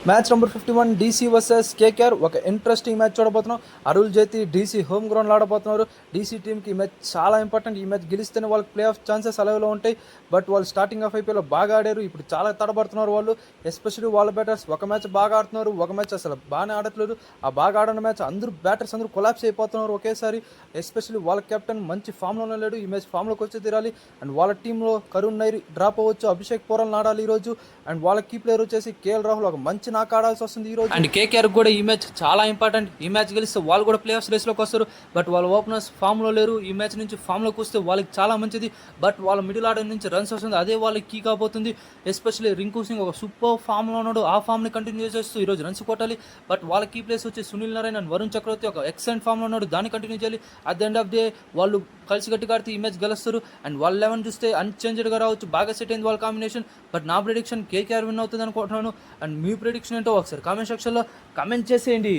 Match number 51 DC versus KKR ఒక interesting match చూడబోతున్నాం. Arul Jaithi DC home గ్రౌండ్లో ఆడబోతున్నారు. డీసీ టీంకి ఈ మ్యాచ్ చాలా ఇంపార్టెంట్. ఈ మ్యాచ్ గెలిస్తేనే వాళ్ళకి ప్లే ఆఫ్ ఛాన్సెస్ అలవేలో ఉంటాయి. బట్ వాళ్ళు స్టార్టింగ్ ఆఫ్ ఐపీఎల్లో బాగా ఆడారు. ఇప్పుడు చాలా తడబడుతున్నారు వాళ్ళు. ఎస్పెషల్లీ వాళ్ళ బ్యాటర్స్ ఒక మ్యాచ్ బాగా ఆడుతున్నారు, ఒక మ్యాచ్ అసలు బాగానే ఆడట్లేదు. ఆ బాగా ఆడిన మ్యాచ్ బ్యాటర్స్ అందరూ కొలాప్స్ అయిపోతున్నారు ఒకేసారి. ఎస్పెషల్లీ వాళ్ళ కెప్టెన్ మంచి ఫామ్లోనే లేడు. ఈ మ్యాచ్ ఫామ్లోకి వచ్చి తీరాలి. అండ్ వాళ్ళ టీంలో కరుణ్ నైర్ డ్రాప్ అవ్వచ్చు, అభిషేక్ పోరల్ ఆడాలి ఈరోజు. అండ్ వాళ్ళ కీ ప్లేయర్ వచ్చేసి కేఎల్ రాహుల్ ఒక మంచి నాక్ ఆడాల్సి వస్తుంది ఈ రోజు. అండ్ కేకేఆర్ కూడా ఈ మ్యాచ్ చాలా ఇంపార్టెంట్. ఈ మ్యాచ్ గెలిస్తే వాళ్ళు కూడా ప్లే ఆఫ్ రేస్లోకి వస్తారు. బట్ వాళ్ళ ఓపెనర్స్ ఫామ్లో లేరు. ఈ మ్యాచ్ నుంచి ఫామ్లోకి వస్తే వాళ్ళకి చాలా మంచిది. బట్ వాళ్ళ మిడిల్ ఆర్డర్ నుంచి రన్స్ వస్తుంది, అదే వాళ్ళకి కీ కాబోతుంది. ఎస్పెషల్లీ రింకు సింగ్ ఒక సూపర్ ఫామ్లో ఉన్నాడు. ఆ ఫామ్ని కంటిన్యూ చేస్తూ ఈరోజు రన్స్ కొట్టాలి. బట్ వాళ్ళ కీ ప్లేస్ వచ్చి సునీల్ నారాయణ అండ్ వరుణ్ చక్రవర్తి ఒక ఎక్సలెంట్ ఫామ్లో ఉన్నాడు, దాన్ని కంటిన్యూ చేయాలి. At the end of day వాళ్ళు కలిసి గట్టిగా ఆడితే ఈ మ్యాచ్ గెలుస్తారు. అండ్ వాళ్ళ 11 చూస్తే అన్చేంజ్డ్గా రావచ్చు, బాగా సెట్ అయింది వాళ్ళ కాంబినేషన్. బట్ నా ప్రిడిక్షన్ కేకేఆర్ విన్ అవుతుంది అనుకుంటున్నాను. అండ్ మీ ప్రిడిక్షన్ ఏంటో ఒకసారి కామెంట్ సెక్షన్లో కామెంట్ చేసేయండి.